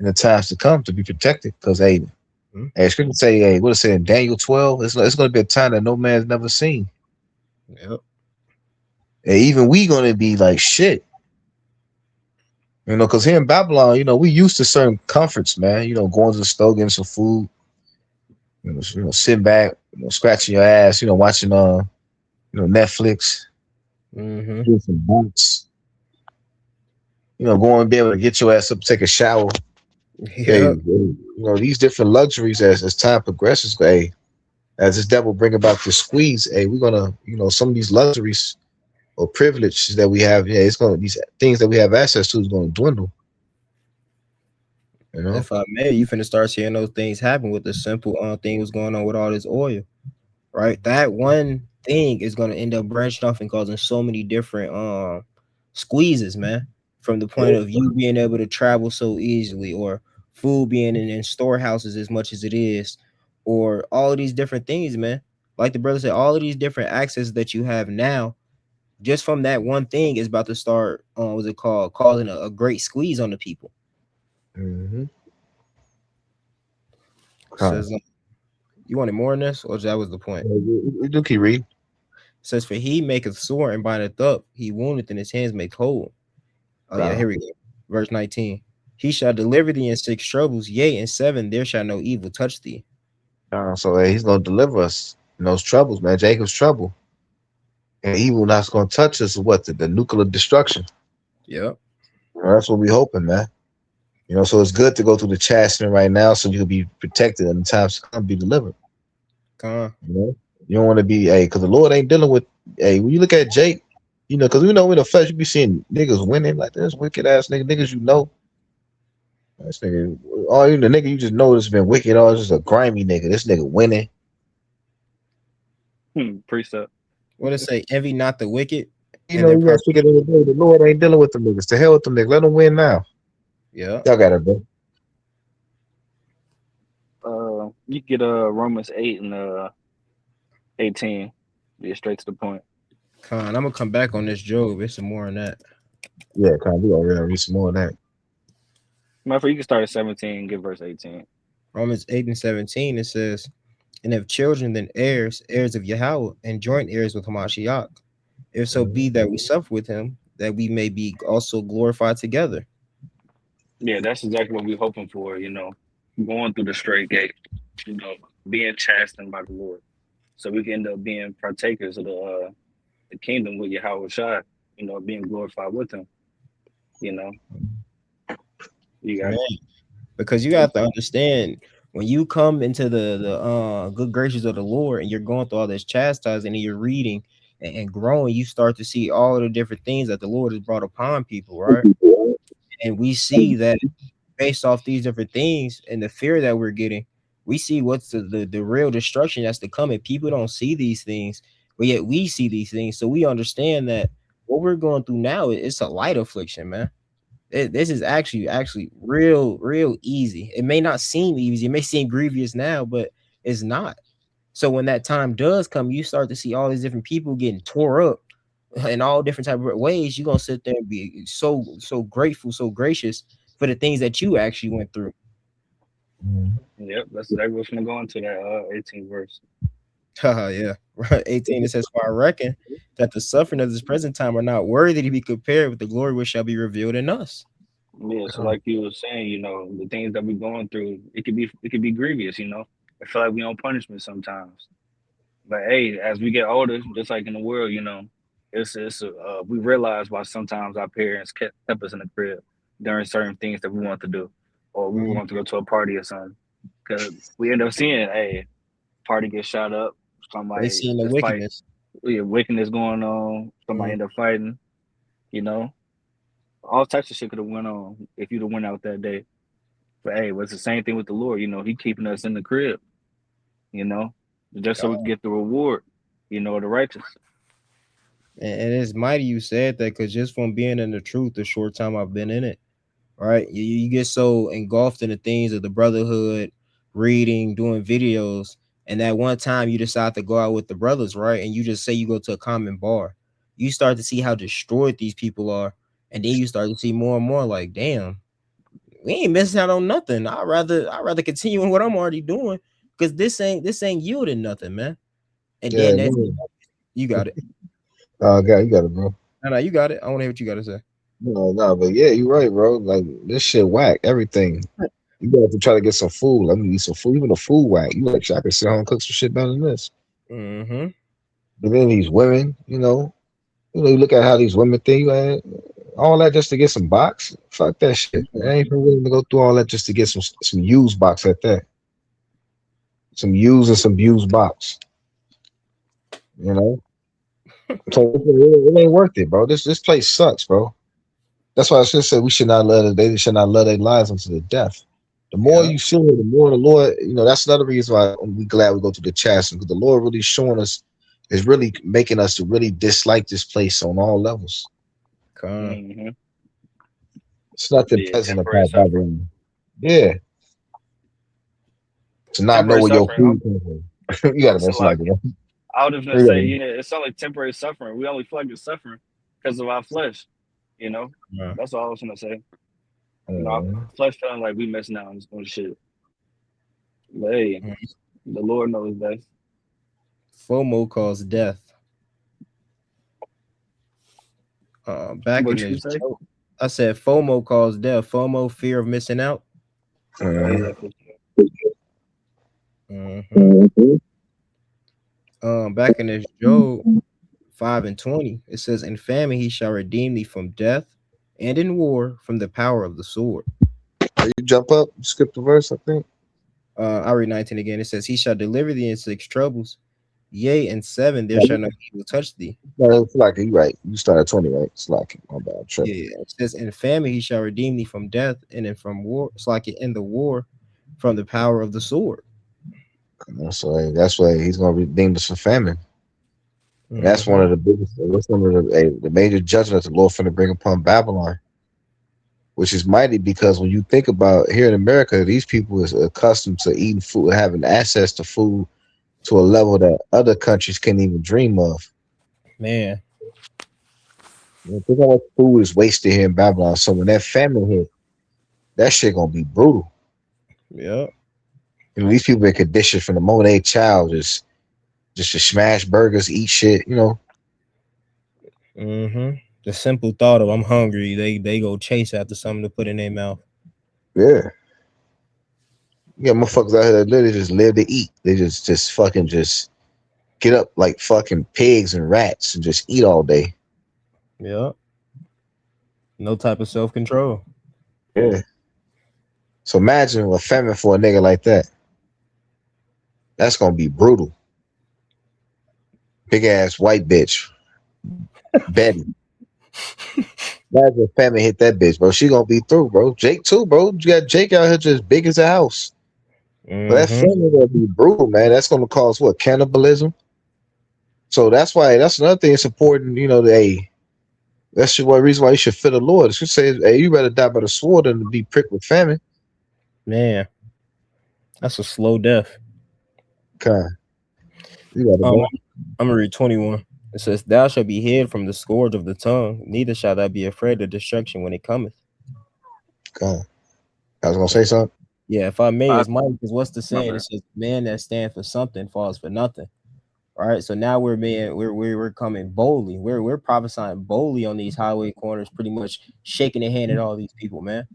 the times to come, to be protected. Because hey, scripture say, hey, what it say in Daniel 12? It's going to be a time that no man's never seen. Yep. And even we going to be like shit. You know, because here in Babylon, you know, we used to certain comforts, man. You know, going to the store, getting some food. You know, sitting back, you know, scratching your ass. You know, watching Netflix. Doing some boots. You know, going to be able to get your ass up, take a shower. Yeah. You know, these different luxuries as time progresses. Hey, as this devil bring about the squeeze, hey, we're gonna, you know, some of these luxuries or privileges that we have, it's gonna, these things that we have access to is gonna dwindle. You know, if I may, you finna start seeing those things happen with the simple thing was going on with all this oil, right? That one thing is gonna end up branching off and causing so many different squeezes, man. From the point of you being able to travel so easily, or food being in storehouses as much as it is, or all of these different things, man. Like the brother said, all of these different access that you have now, just from that one thing, is about to start, what's it called, causing a great squeeze on the people. Says, you wanted more in this, or that was the point? We do keep reading. Says, for he maketh sore and bindeth up, he woundeth and his hands make whole. Oh yeah, here we go. Verse 19. He shall deliver thee in 6 troubles, yea, in 7 there shall no evil touch thee. So he's gonna deliver us in those troubles, man. Jacob's trouble. And evil not gonna touch us is what? The nuclear destruction. Yep. That's what we hoping, man. So it's good to go through the chastisement right now so you can be protected and the times to come be delivered. Come You don't want to be, because the Lord ain't dealing with, when you look at Jake, because we know in the flesh, you be seeing niggas winning, like this wicked ass niggas this nigga, the nigga you just know has been wicked, it's just a grimy nigga. This nigga winning. Precept. What it say? Envy not the wicked. You And know, then you gotta speak at the end of the day. The Lord ain't dealing with them niggas. To hell with them niggas. Let them win now. Yeah. Y'all got it, bro. You get Romans 8 and 18. Get straight to the point. Con, I'm gonna come back on this Job. It's some more on that. Yeah, kind of. We gonna read some more of that. Matter of fact, you can start at 17 and get verse 18. Romans 8 and 17, it says, and if children, then heirs, heirs of Yahweh, and joint heirs with Hamashiach. If so be that we suffer with him, that we may be also glorified together. Yeah, that's exactly what we're hoping for, going through the straight gate, being chastened by the Lord. So we can end up being partakers of the kingdom with Yahweh Shai, being glorified with him. You got it. Because you have to understand, when you come into the good graces of the Lord and you're going through all this chastising and you're reading and growing, you start to see all of the different things that the Lord has brought upon people, right? And we see that based off these different things and the fear that we're getting, we see what's the real destruction that's to come. And people don't see these things, but yet we see these things. So we understand that what we're going through now, it's a light affliction, man. This is actually real easy. It may not seem easy, it may seem grievous now, but it's not. So when that time does come, you start to see all these different people getting tore up in all different type of ways. You're gonna sit there and be so grateful, so gracious for the things that you actually went through. Yep, that's exactly what's gonna go into that 18th verse. Yeah, right. 18, it says, for I reckon that the suffering of this present time are not worthy to be compared with the glory which shall be revealed in us. Yeah, so like you were saying, the things that we're going through, it could be grievous, I feel like we on punishment sometimes. But hey, as we get older, just like in the world, it's we realize why sometimes our parents kept us in the crib during certain things that we want to do, or we want to go to a party or something, because we end up seeing, hey, party get shot up, They somebody seen the just fight, wickedness. wickedness going on, somebody end up fighting, all types of shit could have went on if you'd have went out that day. But hey, it's the same thing with the Lord. He keeping us in the crib, just so we can get the reward, of the righteous. And it's mighty you said that, because just from being in the truth, the short time I've been in it, right? You get so engulfed in the things of the brotherhood, reading, doing videos, and that one time you decide to go out with the brothers, right? And you just say you go to a common bar, you start to see how destroyed these people are, and then you start to see more and more like, damn, we ain't missing out on nothing. I'd rather continue in what I'm already doing, because this ain't yielding nothing, man. And Yeah, then you got it. God, you got it, bro. No, you got it. I want to hear what you got to say. No, but yeah, you're right, bro. Like this shit whack. Everything. You got to try to get some food. Let me eat some food. Even the food whack. You like, I can sit home and cook some shit better than this. Mm-hmm. But then these women, you look at how these women think, man, all that just to get some box. Fuck that shit. I ain't even willing to go through all that just to get some used box at that. Some used and some used box. So it ain't worth it, bro. This place sucks, bro. That's why I should say we should not they should not love their lives unto the death. The more you see it, the more the Lord, that's another reason why we glad we go to the chasm, because the Lord really showing us, is really making us to really dislike this place on all levels. Mm-hmm. It's nothing pleasant about Babylon. Yeah. To not know where your food comes from. You gotta miss like it. I would just say, it's only temporary suffering. We only feel like it's suffering because of our flesh. That's all I was gonna say. Our flesh feeling like we missing out on shit. But hey, the Lord knows best. FOMO caused death. Back What in you this say? I said FOMO caused death. FOMO, fear of missing out. Oh yeah, for Mhm. Back in this Job 5:20, it says, "In famine he shall redeem thee from death, and in war from the power of the sword." You jump up, skip the verse, I think. I read 19 again. It says, "He shall deliver thee in 6 troubles. Yea, in 7 there shall no evil touch thee." No, it's like you right. You start at 20, right? It's like my bad. Tripping. Yeah, it says, "In famine he shall redeem thee from death, and in from war." It's like in the war from the power of the sword. So that's why he's gonna redeem us from famine. And that's one Mhm. of the biggest. That's one of the major judgments the Lord finna bring upon Babylon, which is mighty because when you think about here in America, these people is accustomed to eating food, having access to food to a level that other countries can't even dream of. Man, Think how much food is wasted here in Babylon. So when that famine hit, that shit gonna be brutal. yeah. These people been conditioned from the moment they child just to smash burgers, eat shit. The simple thought of I'm hungry, they go chase after something to put in their mouth. Yeah. You got motherfuckers out here that literally just live to eat. They just fucking just get up like fucking pigs and rats and just eat all day. Yeah. No type of self control. Yeah. So imagine a famine for a nigga like that. That's gonna be brutal. Big ass white bitch, Betty. Imagine if famine hit that bitch, bro. She gonna be through, bro. Jake too, bro. You got Jake out here just big as a house. But that Mm-hmm. famine gonna be brutal, man. That's gonna cause what? Cannibalism. So that's why that's another thing. It's important, that's one reason why you should fear the Lord. It should say, hey, you rather die by the sword than to be pricked with famine. Man, that's a slow death. God, you gotta Um, go. I'm gonna read 21. It says, "Thou shalt be hid from the scourge of the tongue, neither shalt thou be afraid of destruction when it cometh." God. I was gonna say something. Yeah, if I may, I, it's Mike, because what's the my saying? It bad. says, "Man that stands for something falls for nothing." All right, so now we're coming boldly. We're prophesying boldly on these highway corners, pretty much shaking the hand at all these people, man.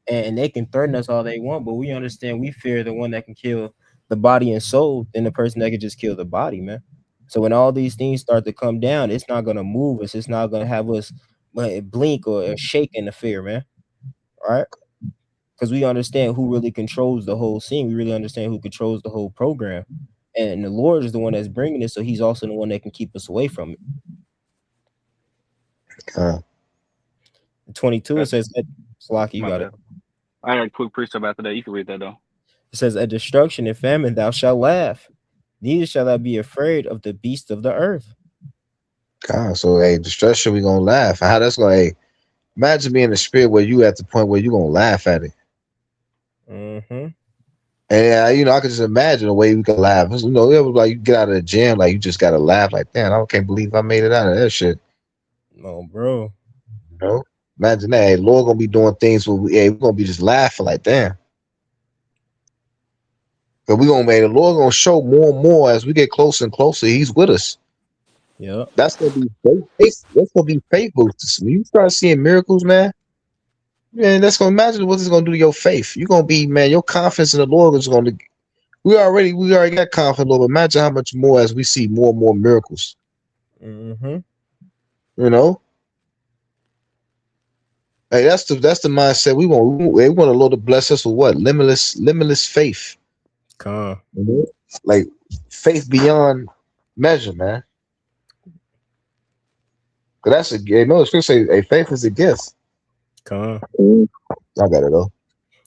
And they can threaten us all they want, but we understand we fear the one that can kill the body and soul than the person that can just kill the body, man. So when all these things start to come down, it's not gonna move us. It's not gonna have us blink or shake in the fear, man. All right, because we understand who really controls the whole scene. We really understand who controls the whole program, and the Lord is the one that's bringing it. So He's also the one that can keep us away from it. God. 22 it says, Slocky, you My got it. bad. I had a quick precept after that. You can read that though. It says, "At destruction and famine thou shalt laugh, neither shalt thou be afraid of the beasts of the earth." God. So hey, destruction, we gonna laugh. How that's gonna imagine being in the spirit where you at the point where you gonna laugh at it. Mm-hmm. And I could just imagine the way we could laugh. It was like you get out of the gym, like you just gotta laugh like, damn, I can't believe I made it out of that shit. No, bro. You know? Imagine that. Hey, Lord gonna be doing things where we're gonna be just laughing like, damn. But we gonna make the Lord gonna show more and more as we get closer and closer. He's with us. Yep. That's gonna be faith. That's gonna be faith boosters. When you start seeing miracles, man, that's gonna imagine what it's gonna do to your faith. You're gonna be, man, your confidence in the Lord is gonna. We already got confidence, Lord. But imagine how much more as we see more and more miracles. Mm-hmm. You know, hey, that's the mindset we want. We want the Lord to bless us with what limitless faith. Con. You know? Like faith beyond measure, man. Cause that's no, it's gonna say a faith is a gift. Con. I got it though.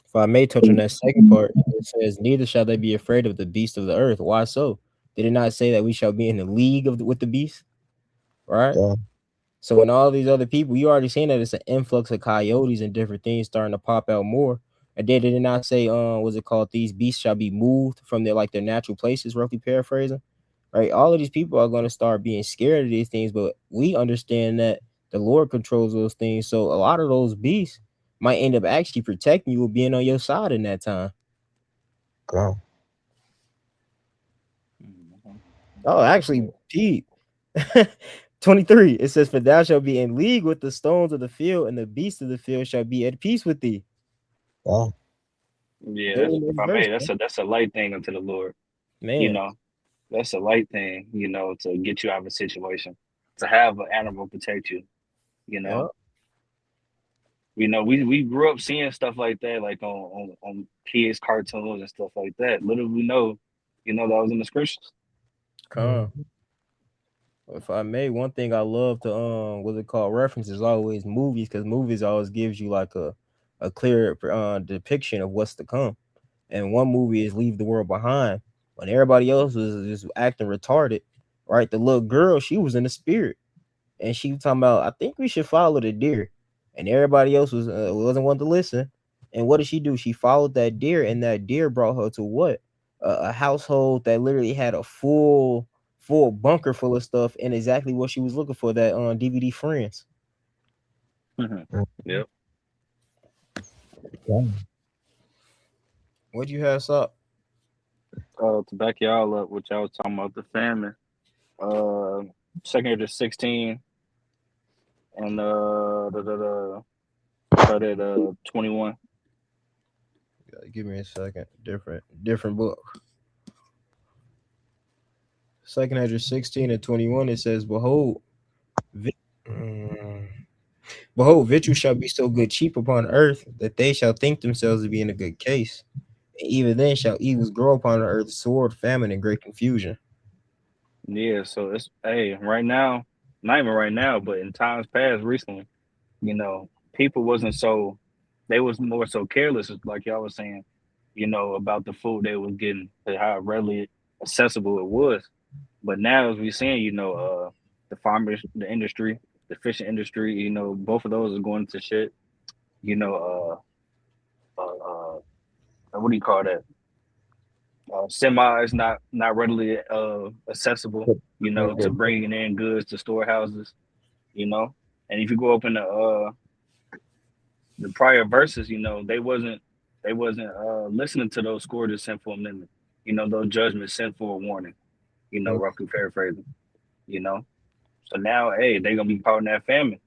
If I may touch on that second part, it says, "Neither shall they be afraid of the beast of the earth." Why so? Did it not say that we shall be in the league with the beast? Right? Yeah. So when all these other people, you already seen that it's an influx of coyotes and different things starting to pop out more. And then did it not say, what's it called? These beasts shall be moved from their natural places, roughly paraphrasing. Right? All of these people are going to start being scared of these things, but we understand that the Lord controls those things. So a lot of those beasts might end up actually protecting you or being on your side in that time. Go. Oh, actually, Pete. 23. It says, "For thou shalt be in league with the stones of the field, and the beasts of the field shall be at peace with thee." Wow. Yeah, Very that's, nice if I verse, may, that's a light thing unto the Lord. You man. know, that's a light thing. You know, to get you out of a situation, to have an animal protect you. You Yeah. know, we grew up seeing stuff like that, like on kids' cartoons and stuff like that. Little we know, that was in the scriptures. Come. If I may, one thing I love to what's it called, reference is always movies, because movies always gives you like a clear depiction of what's to come. And one movie is Leave the World Behind. When everybody else was just acting retarded, right? The little girl, she was in the spirit, and she was talking about, "I think we should follow the deer," and everybody else wasn't one to listen. And what did she do? She followed that deer, and that deer brought her to what? A household that literally had a full bunker full of stuff, and exactly what she was looking for. That on DVD Friends. Yep. What you have up? To back y'all up, what y'all was talking about the famine. 2nd to 16, and start at 21. Give me a second. Different book. 2 16 and 21. It says, "Behold, behold, victuals shall be so good cheap upon earth that they shall think themselves to be in a good case. And even then shall evils grow upon the earth, sword, famine, and great confusion." Yeah, so it's right now, not even right now, but in times past recently, people wasn't so they was more so careless, like y'all was saying, about the food they was getting, and how readily accessible it was. But now as we seeing, the farmers, the industry, the fishing industry, both of those are going to shit. You know, what do you call that? Semis not readily accessible, to bringing in goods to storehouses, and if you go up in the prior verses, they wasn't listening to those scores of sinful amendment, those judgments sent for a warning, roughly paraphrasing, you know. So now, hey, they're gonna be caught in that famine.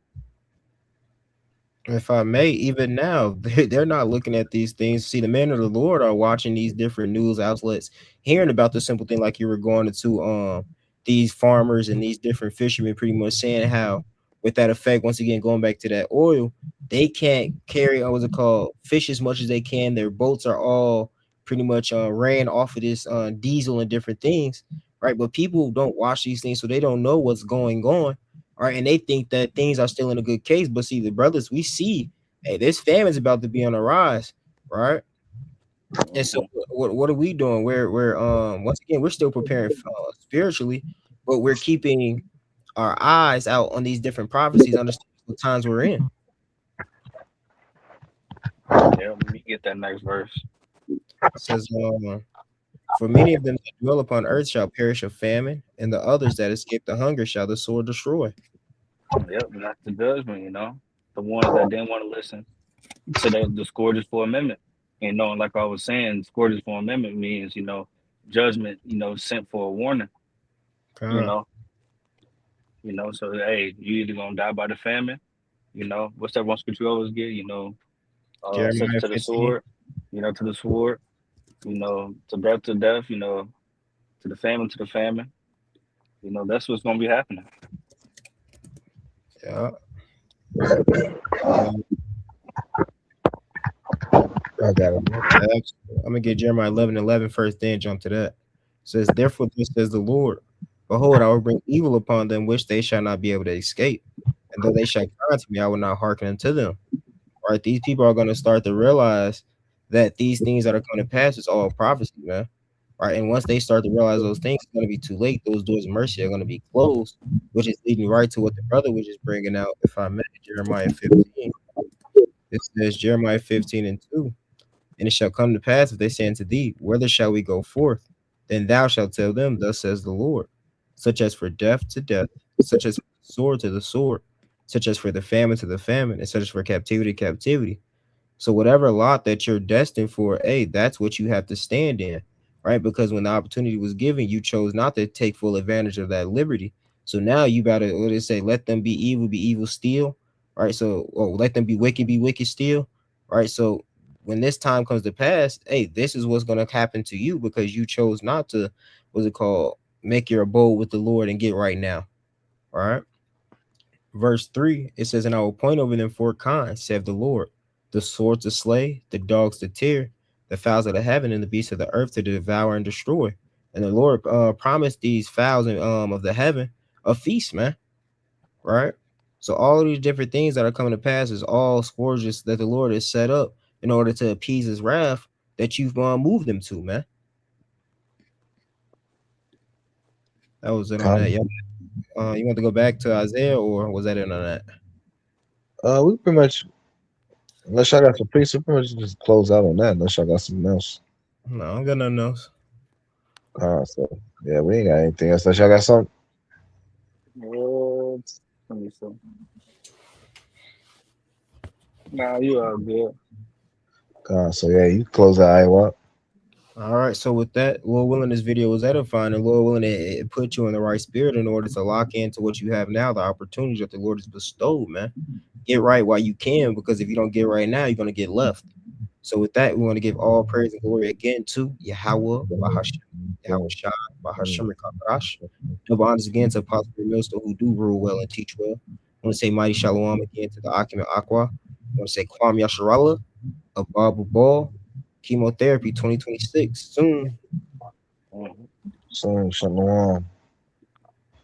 If I may, even now, they're not looking at these things. See, the men of the Lord are watching these different news outlets, hearing about the simple thing, like you were going into these farmers and these different fishermen pretty much saying how, with that effect, once again, going back to that oil, they can't carry, what's it called, fish as much as they can. Their boats are all pretty much ran off of this diesel and different things, right? But people don't watch these things, so they don't know what's going on. All right, and they think that things are still in a good case. But see, the brothers, we see, hey, this famine's about to be on the rise, right? And so, what are we doing? We're once again, we're still preparing spiritually, but we're keeping our eyes out on these different prophecies, understanding what times we're in. Yeah, let me get that next verse. It says, "For many of them that dwell upon earth shall perish of famine, and the others that escape the hunger shall the sword destroy." Yep, and that's the judgment, the ones that didn't want to listen to the scourges for amendment. And knowing, like I was saying, scourges for amendment means, judgment, sent for a warning, you know, so hey, you either gonna die by the famine, what's that one scripture you always get, sent Jeremiah to the 15. sword, to the sword, to death, to the famine, that's what's gonna be happening. Yeah. I got it. I'm gonna get Jeremiah 11:11 first, then jump to that. It says, "Therefore, this says the Lord: Behold, I will bring evil upon them, which they shall not be able to escape. And though they shall cry unto me, I will not hearken unto them." Right? These people are going to start to realize that these things that are going to pass is all prophecy, man. Right? And once they start to realize those things, it's going to be too late. Those doors of mercy are going to be closed, which is leading right to what the brother was just bringing out. If I may, Jeremiah 15. It says Jeremiah 15:2. "And it shall come to pass, if they say unto thee, Whither shall we go forth? Then thou shalt tell them, Thus says the Lord, such as for death to death, such as for the sword to the sword, such as for the famine to the famine, and such as for captivity to captivity." So whatever lot that you're destined for, hey, that's what you have to stand in, right? Because when the opportunity was given, you chose not to take full advantage of that liberty. So now you better what they say, let them be evil still. Right. So let them be wicked still. Right. So when this time comes to pass, hey, this is what's gonna happen to you because you chose not to, what's it called, make your abode with the Lord and get right now. All right. Verse 3, it says, and I will point over them 4 kinds, saith the Lord, the sword to slay, the dogs to tear, the fowls of the heaven, and the beasts of the earth to devour and destroy. And the Lord promised these fowls of the heaven a feast, man. Right? So all of these different things that are coming to pass is all scourges that the Lord has set up in order to appease his wrath that you've moved them to, man. That was it on that. Yeah. You want to go back to Isaiah, or was that it on that? We pretty much, unless y'all got some priests, we pretty much just close out on that. Unless y'all got something else. No, I don't got nothing else. So yeah, we ain't got anything else. Unless y'all got something. Let me see. Nah, you are good. So yeah, you close out Iowa. All right. So with that, Lord willing, this video was edifying, and Lord willing, it put you in the right spirit in order to lock into what you have now, the opportunities that the Lord has bestowed, man. Get right while you can, because if you don't get right now, you're gonna get left. So with that, we want to give all praise and glory again to Yahweh, Bahashem, Yahweh Shai, Bahashem Rakarash. Double honors again to Apostle Millstone, who do rule well and teach well. I want to say mighty shalom again to the Akim and Aqua. I want to say Kwam Yasharallah, Ababu Ball, Chemotherapy 2026 soon. So shalom.